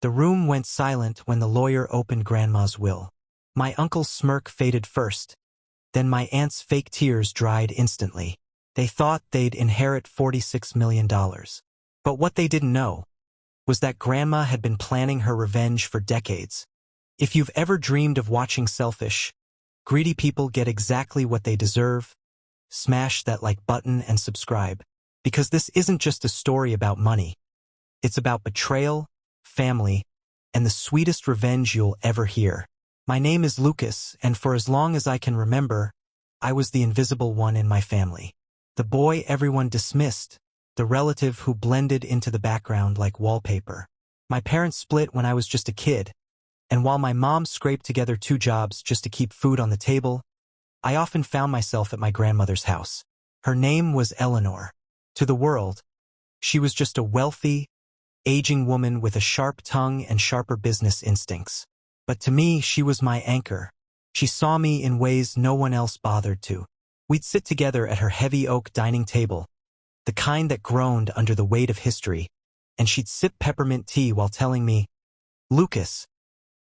The room went silent when the lawyer opened Grandma's will. My uncle's smirk faded first, then my aunt's fake tears dried instantly. They thought they'd inherit $46 million. But what they didn't know was that Grandma had been planning her revenge for decades. If you've ever dreamed of watching selfish, greedy people get exactly what they deserve, smash that like button and subscribe. Because this isn't just a story about money. It's about betrayal, family, and the sweetest revenge you'll ever hear. My name is Lucas, and for as long as I can remember, I was the invisible one in my family. The boy everyone dismissed, the relative who blended into the background like wallpaper. My parents split when I was just a kid, and while my mom scraped together 2 jobs just to keep food on the table, I often found myself at my grandmother's house. Her name was Eleanor. To the world, she was just a wealthy, aging woman with a sharp tongue and sharper business instincts. But to me, she was my anchor. She saw me in ways no one else bothered to. We'd sit together at her heavy oak dining table, the kind that groaned under the weight of history, and she'd sip peppermint tea while telling me, "Lucas,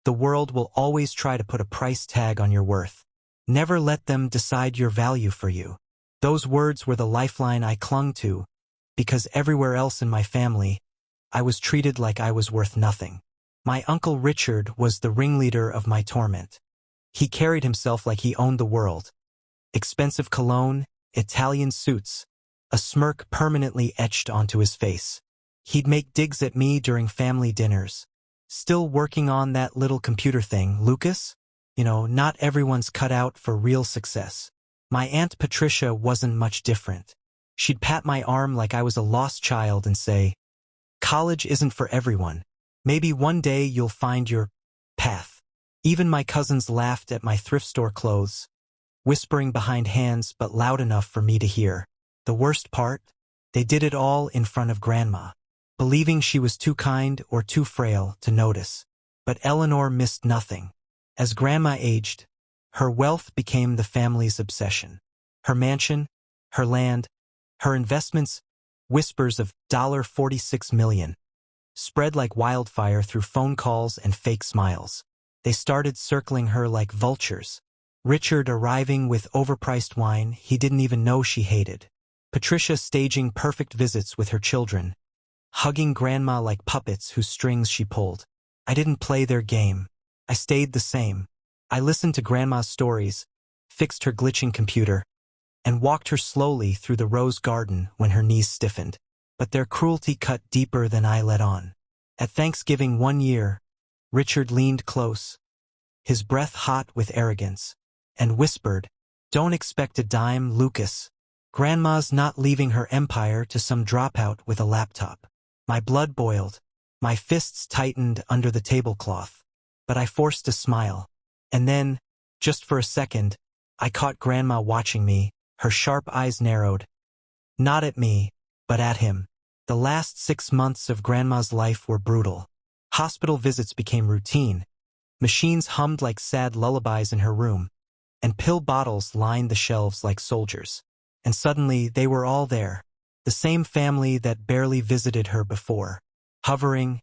the world will always try to put a price tag on your worth. Never let them decide your value for you." Those words were the lifeline I clung to, because everywhere else in my family, I was treated like I was worth nothing. My Uncle Richard was the ringleader of my torment. He carried himself like he owned the world. Expensive cologne, Italian suits, a smirk permanently etched onto his face. He'd make digs at me during family dinners. "Still working on that little computer thing, Lucas? Not everyone's cut out for real success." My Aunt Patricia wasn't much different. She'd pat my arm like I was a lost child and say, "College isn't for everyone. Maybe one day you'll find your path." Even my cousins laughed at my thrift store clothes, whispering behind hands but loud enough for me to hear. The worst part? They did it all in front of Grandma, believing she was too kind or too frail to notice. But Eleanor missed nothing. As Grandma aged, her wealth became the family's obsession. Her mansion, her land, her investments, whispers of $46 million, spread like wildfire through phone calls and fake smiles. They started circling her like vultures. Richard arriving with overpriced wine he didn't even know she hated. Patricia staging perfect visits with her children, hugging Grandma like puppets whose strings she pulled. I didn't play their game. I stayed the same. I listened to Grandma's stories, fixed her glitching computer, and walked her slowly through the rose garden when her knees stiffened. But their cruelty cut deeper than I let on. At Thanksgiving one year, Richard leaned close, his breath hot with arrogance, and whispered, "Don't expect a dime, Lucas. Grandma's not leaving her empire to some dropout with a laptop." My blood boiled, my fists tightened under the tablecloth, but I forced a smile. And then, just for a second, I caught Grandma watching me, her sharp eyes narrowed. Not at me, but at him. The last 6 months of Grandma's life were brutal. Hospital visits became routine. Machines hummed like sad lullabies in her room, and pill bottles lined the shelves like soldiers. And suddenly they were all there, the same family that barely visited her before, hovering,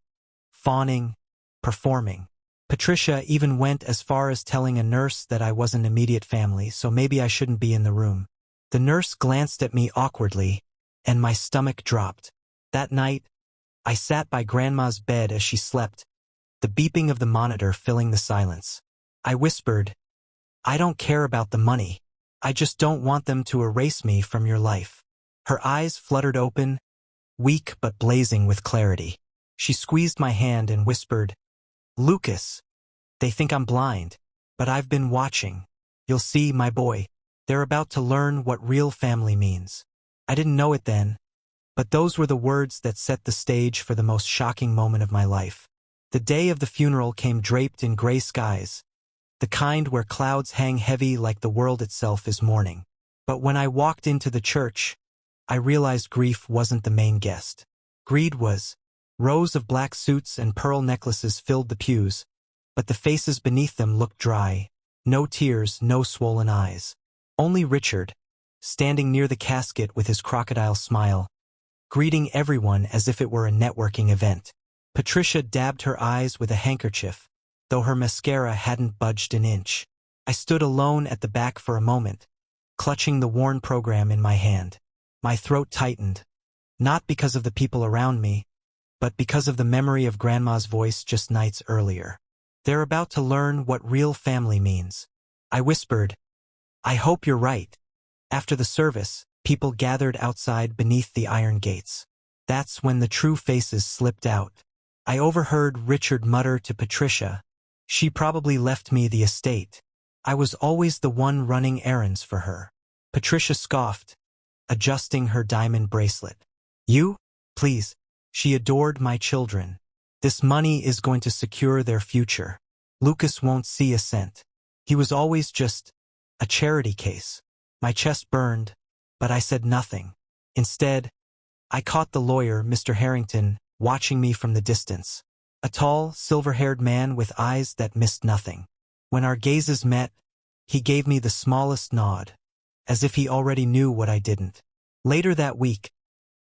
fawning, performing. Patricia even went as far as telling a nurse that I wasn't immediate family, so maybe I shouldn't be in the room. The nurse glanced at me awkwardly, and my stomach dropped. That night, I sat by Grandma's bed as she slept, the beeping of the monitor filling the silence. I whispered, "I don't care about the money. I just don't want them to erase me from your life." Her eyes fluttered open, weak but blazing with clarity. She squeezed my hand and whispered, "Lucas, they think I'm blind, but I've been watching. You'll see, my boy. They're about to learn what real family means." I didn't know it then, but those were the words that set the stage for the most shocking moment of my life. The day of the funeral came draped in gray skies, the kind where clouds hang heavy like the world itself is mourning. But when I walked into the church, I realized grief wasn't the main guest. Greed was. Rows of black suits and pearl necklaces filled the pews, but the faces beneath them looked dry. No tears, no swollen eyes. Only Richard, standing near the casket with his crocodile smile, greeting everyone as if it were a networking event. Patricia dabbed her eyes with a handkerchief, though her mascara hadn't budged an inch. I stood alone at the back for a moment, clutching the worn program in my hand. My throat tightened, not because of the people around me, but because of the memory of Grandma's voice just nights earlier. They're about to learn what real family means. I whispered, I hope you're right. After the service, people gathered outside beneath the iron gates. That's when the true faces slipped out. I overheard Richard mutter to Patricia, she probably left me the estate. I was always the one running errands for her. Patricia scoffed, adjusting her diamond bracelet. You? Please. She adored my children. This money is going to secure their future. Lucas won't see a cent. He was always just a charity case. My chest burned, but I said nothing. Instead, I caught the lawyer, Mr. Harrington, watching me from the distance. A tall, silver-haired man with eyes that missed nothing. When our gazes met, he gave me the smallest nod, as if he already knew what I didn't. Later that week,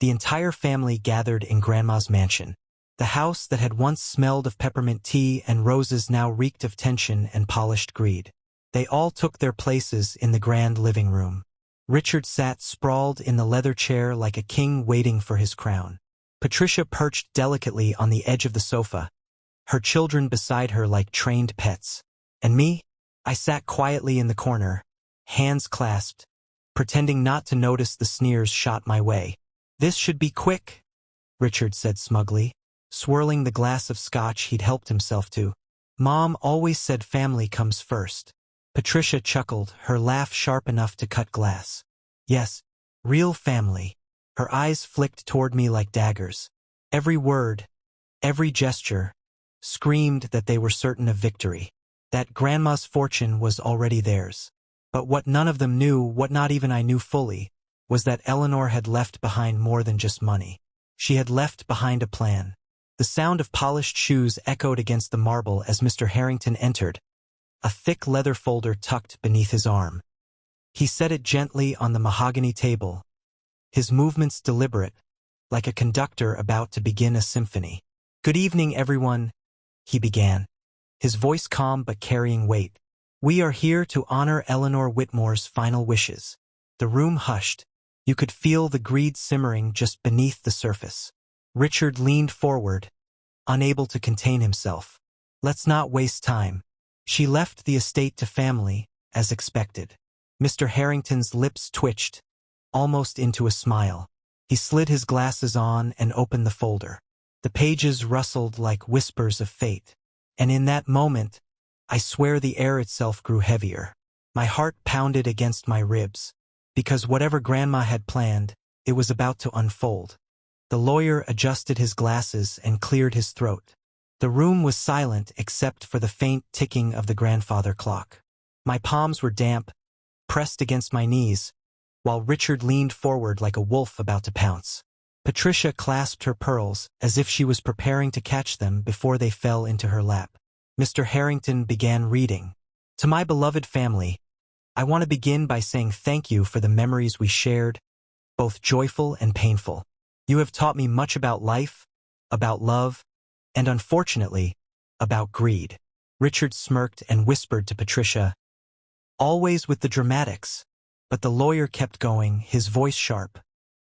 the entire family gathered in Grandma's mansion. The house that had once smelled of peppermint tea and roses now reeked of tension and polished greed. They all took their places in the grand living room. Richard sat sprawled in the leather chair like a king waiting for his crown. Patricia perched delicately on the edge of the sofa, her children beside her like trained pets. And me? I sat quietly in the corner, hands clasped, pretending not to notice the sneers shot my way. This should be quick, Richard said smugly, swirling the glass of scotch he'd helped himself to. Mom always said family comes first. Patricia chuckled, her laugh sharp enough to cut glass. Yes, real family. Her eyes flicked toward me like daggers. Every word, every gesture, screamed that they were certain of victory, that Grandma's fortune was already theirs. But what none of them knew, what not even I knew fully, was that Eleanor had left behind more than just money. She had left behind a plan. The sound of polished shoes echoed against the marble as Mr. Harrington entered, a thick leather folder tucked beneath his arm. He set it gently on the mahogany table, his movements deliberate, like a conductor about to begin a symphony. Good evening, everyone, he began, his voice calm but carrying weight. We are here to honor Eleanor Whitmore's final wishes. The room hushed. You could feel the greed simmering just beneath the surface. Richard leaned forward, unable to contain himself. Let's not waste time. She left the estate to family, as expected. Mr. Harrington's lips twitched, almost into a smile. He slid his glasses on and opened the folder. The pages rustled like whispers of fate. And in that moment, I swear the air itself grew heavier. My heart pounded against my ribs, because whatever Grandma had planned, it was about to unfold. The lawyer adjusted his glasses and cleared his throat. The room was silent except for the faint ticking of the grandfather clock. My palms were damp, pressed against my knees, while Richard leaned forward like a wolf about to pounce. Patricia clasped her pearls as if she was preparing to catch them before they fell into her lap. Mr. Harrington began reading. To my beloved family, I want to begin by saying thank you for the memories we shared, both joyful and painful. You have taught me much about life, about love, and unfortunately, about greed. Richard smirked and whispered to Patricia, always with the dramatics. But the lawyer kept going, his voice sharp.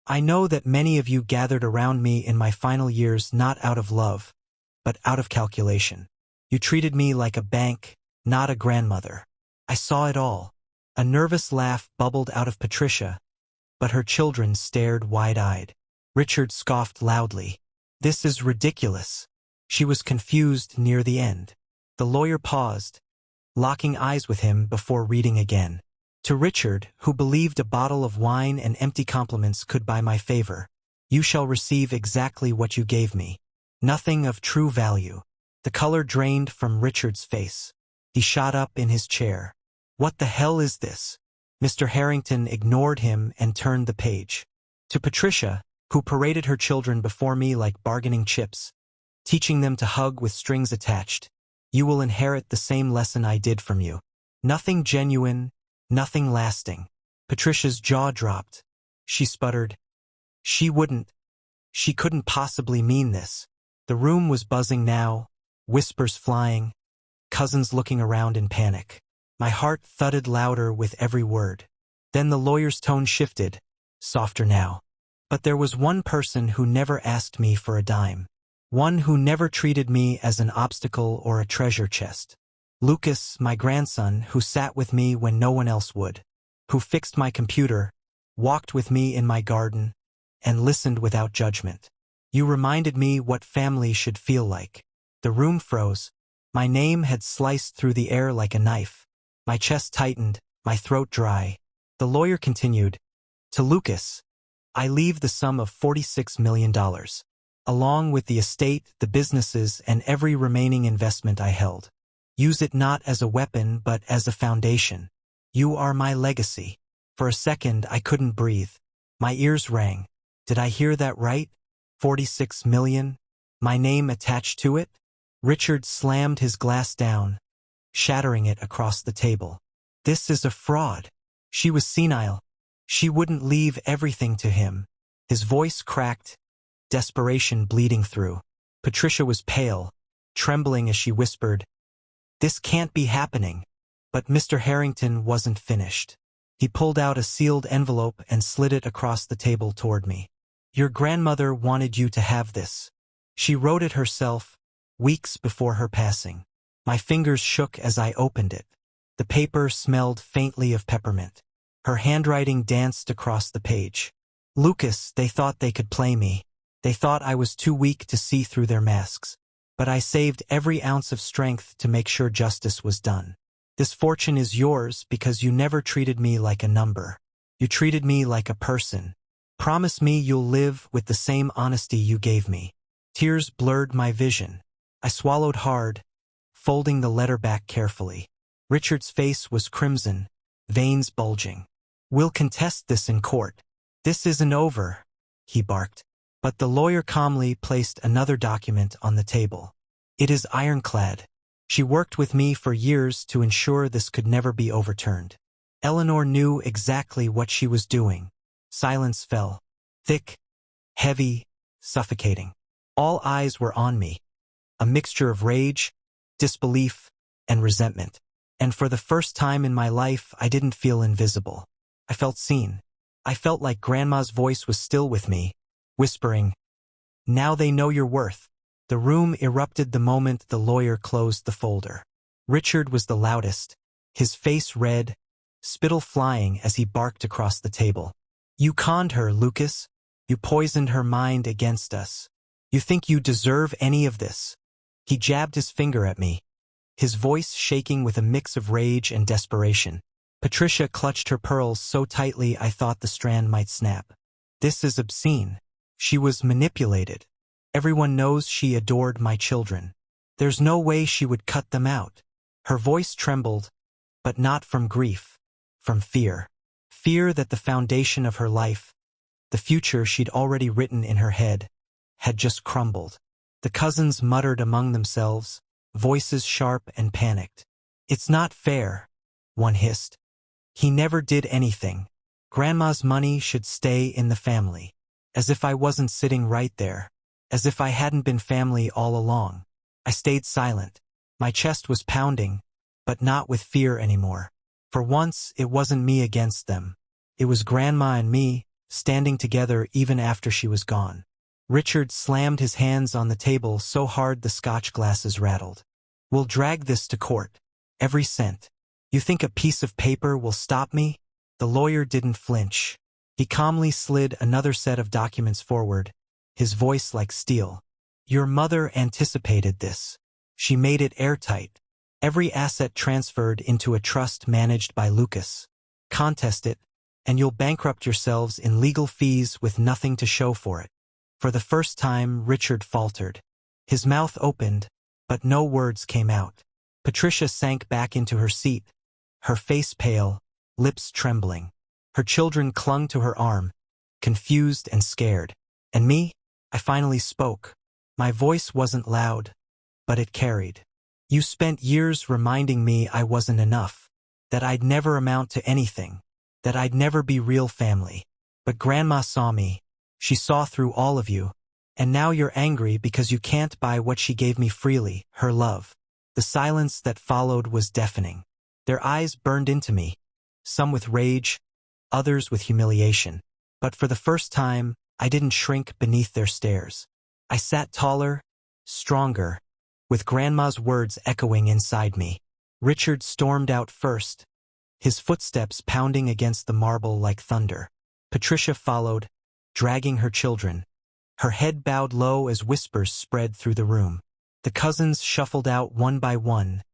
I know that many of you gathered around me in my final years not out of love, but out of calculation. You treated me like a bank, not a grandmother. I saw it all. A nervous laugh bubbled out of Patricia, but her children stared wide-eyed. Richard scoffed loudly. This is ridiculous. She was confused near the end. The lawyer paused, locking eyes with him before reading again. To Richard, who believed a bottle of wine and empty compliments could buy my favor, you shall receive exactly what you gave me. Nothing of true value. The color drained from Richard's face. He shot up in his chair. What the hell is this? Mr. Harrington ignored him and turned the page. To Patricia, who paraded her children before me like bargaining chips, teaching them to hug with strings attached, you will inherit the same lesson I did from you. Nothing genuine, nothing lasting. Patricia's jaw dropped. She sputtered. She couldn't possibly mean this. The room was buzzing now, whispers flying, cousins looking around in panic. My heart thudded louder with every word. Then the lawyer's tone shifted, softer now. But there was one person who never asked me for a dime. One who never treated me as an obstacle or a treasure chest. Lucas, my grandson, who sat with me when no one else would. Who fixed my computer, walked with me in my garden, and listened without judgment. You reminded me what family should feel like. The room froze. My name had sliced through the air like a knife. My chest tightened, my throat dry. The lawyer continued, "To Lucas, I leave the sum of $46 million, along with the estate, the businesses, and every remaining investment I held. Use it not as a weapon but as a foundation. You are my legacy." For a second, I couldn't breathe. My ears rang. Did I hear that right? 46 million? My name attached to it? Richard slammed his glass down, shattering it across the table. This is a fraud. She was senile. She wouldn't leave everything to him. His voice cracked, desperation bleeding through. Patricia was pale, trembling as she whispered, "This can't be happening." But Mr. Harrington wasn't finished. He pulled out a sealed envelope and slid it across the table toward me. "Your grandmother wanted you to have this. She wrote it herself, weeks before her passing." My fingers shook as I opened it. The paper smelled faintly of peppermint. Her handwriting danced across the page. "Lucas, they thought they could play me. They thought I was too weak to see through their masks. But I saved every ounce of strength to make sure justice was done. This fortune is yours because you never treated me like a number. You treated me like a person. Promise me you'll live with the same honesty you gave me." Tears blurred my vision. I swallowed hard, folding the letter back carefully. Richard's face was crimson, veins bulging. "We'll contest this in court. This isn't over," he barked. But the lawyer calmly placed another document on the table. "It is ironclad. She worked with me for years to ensure this could never be overturned." Eleanor knew exactly what she was doing. Silence fell. Thick, heavy, suffocating. All eyes were on me. A mixture of rage, disbelief, and resentment. And for the first time in my life, I didn't feel invisible. I felt seen. I felt like Grandma's voice was still with me, whispering, "Now they know your worth." The room erupted the moment the lawyer closed the folder. Richard was the loudest, his face red, spittle flying as he barked across the table. "You conned her, Lucas. You poisoned her mind against us. You think you deserve any of this?" He jabbed his finger at me, his voice shaking with a mix of rage and desperation. Patricia clutched her pearls so tightly I thought the strand might snap. "This is obscene. She was manipulated. Everyone knows she adored my children. There's no way she would cut them out." Her voice trembled, but not from grief, from fear. Fear that the foundation of her life, the future she'd already written in her head, had just crumbled. The cousins muttered among themselves, voices sharp and panicked. "It's not fair," one hissed. "He never did anything. Grandma's money should stay in the family." As if I wasn't sitting right there. As if I hadn't been family all along. I stayed silent. My chest was pounding, but not with fear anymore. For once, it wasn't me against them. It was Grandma and me, standing together even after she was gone. Richard slammed his hands on the table so hard the scotch glasses rattled. "We'll drag this to court. Every cent. You think a piece of paper will stop me?" The lawyer didn't flinch. He calmly slid another set of documents forward, his voice like steel. "Your mother anticipated this. She made it airtight. Every asset transferred into a trust managed by Lucas. Contest it, and you'll bankrupt yourselves in legal fees with nothing to show for it." For the first time, Richard faltered. His mouth opened, but no words came out. Patricia sank back into her seat, her face pale, lips trembling. Her children clung to her arm, confused and scared. And me? I finally spoke. My voice wasn't loud, but it carried. "You spent years reminding me I wasn't enough, that I'd never amount to anything, that I'd never be real family. But Grandma saw me. She saw through all of you. And now you're angry because you can't buy what she gave me freely, her love. The silence that followed was deafening. Their eyes burned into me, some with rage, others with humiliation. But for the first time, I didn't shrink beneath their stares. I sat taller, stronger, with Grandma's words echoing inside me. Richard stormed out first, his footsteps pounding against the marble like thunder. Patricia followed, dragging her children, her head bowed low as whispers spread through the room. The cousins shuffled out one by one,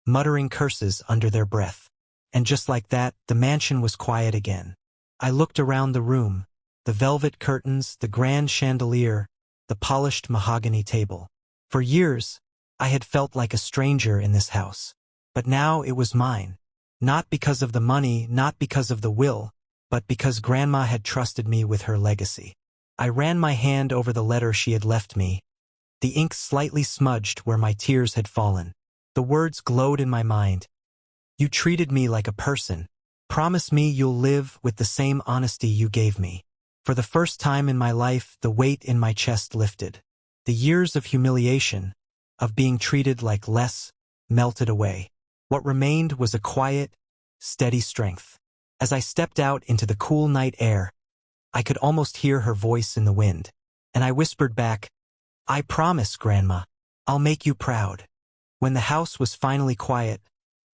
muttering curses under their breath. And just like that, the mansion was quiet again. I looked around the room, the velvet curtains, the grand chandelier, the polished mahogany table. For years, I had felt like a stranger in this house. But now it was mine. Not because of the money, not because of the will, but because Grandma had trusted me with her legacy. I ran my hand over the letter she had left me, the ink slightly smudged where my tears had fallen. The words glowed in my mind. You treated me like a person. Promise me you'll live with the same honesty you gave me. For the first time in my life, the weight in my chest lifted. The years of humiliation, of being treated like less, melted away. What remained was a quiet, steady strength. As I stepped out into the cool night air, I could almost hear her voice in the wind. And I whispered back, I promise, Grandma, I'll make you proud. When the house was finally quiet,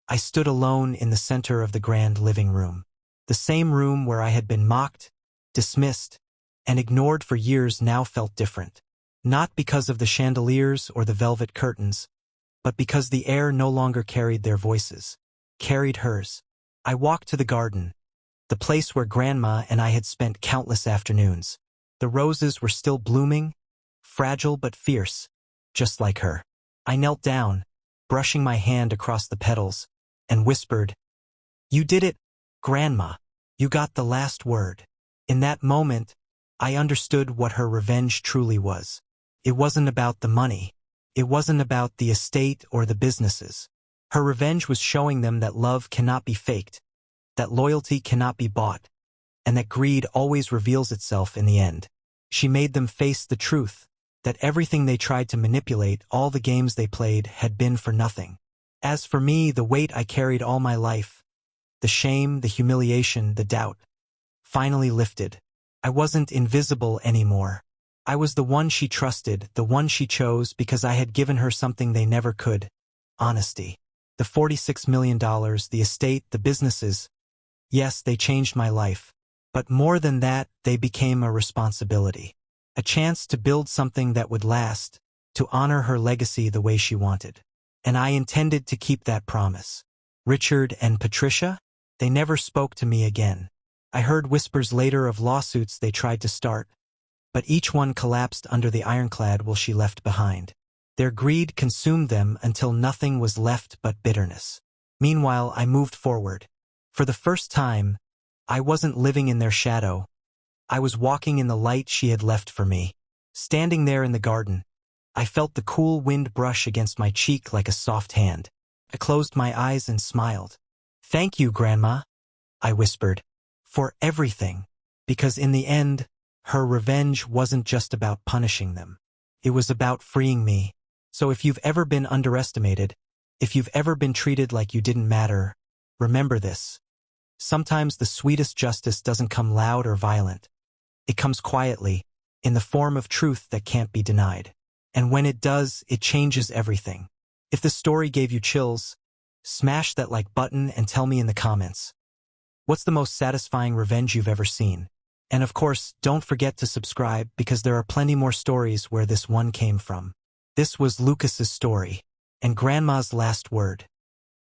I stood alone in the center of the grand living room. The same room where I had been mocked, dismissed, and ignored for years now felt different. Not because of the chandeliers or the velvet curtains, but because the air no longer carried their voices, carried hers. I walked to the garden, the place where Grandma and I had spent countless afternoons. The roses were still blooming, fragile but fierce, just like her. I knelt down, brushing my hand across the petals, and whispered, You did it, Grandma. You got the last word. In that moment, I understood what her revenge truly was. It wasn't about the money. It wasn't about the estate or the businesses. Her revenge was showing them that love cannot be faked, that loyalty cannot be bought, and that greed always reveals itself in the end. She made them face the truth, that everything they tried to manipulate, all the games they played, had been for nothing. As for me, the weight I carried all my life, the shame, the humiliation, the doubt, finally lifted. I wasn't invisible anymore. I was the one she trusted, the one she chose because I had given her something they never could: honesty. The $46 million, the estate, the businesses. Yes, they changed my life. But more than that, they became a responsibility. A chance to build something that would last, to honor her legacy the way she wanted. And I intended to keep that promise. Richard and Patricia? They never spoke to me again. I heard whispers later of lawsuits they tried to start, but each one collapsed under the ironclad will she left behind. Their greed consumed them until nothing was left but bitterness. Meanwhile, I moved forward. For the first time, I wasn't living in their shadow. I was walking in the light she had left for me. Standing there in the garden, I felt the cool wind brush against my cheek like a soft hand. I closed my eyes and smiled. Thank you, Grandma, I whispered, for everything. Because in the end, her revenge wasn't just about punishing them. It was about freeing me. So if you've ever been underestimated, if you've ever been treated like you didn't matter, remember this. Sometimes the sweetest justice doesn't come loud or violent. It comes quietly, in the form of truth that can't be denied. And when it does, it changes everything. If the story gave you chills, smash that like button and tell me in the comments. What's the most satisfying revenge you've ever seen? And of course, don't forget to subscribe because there are plenty more stories where this one came from. This was Lucas's story, and Grandma's last word.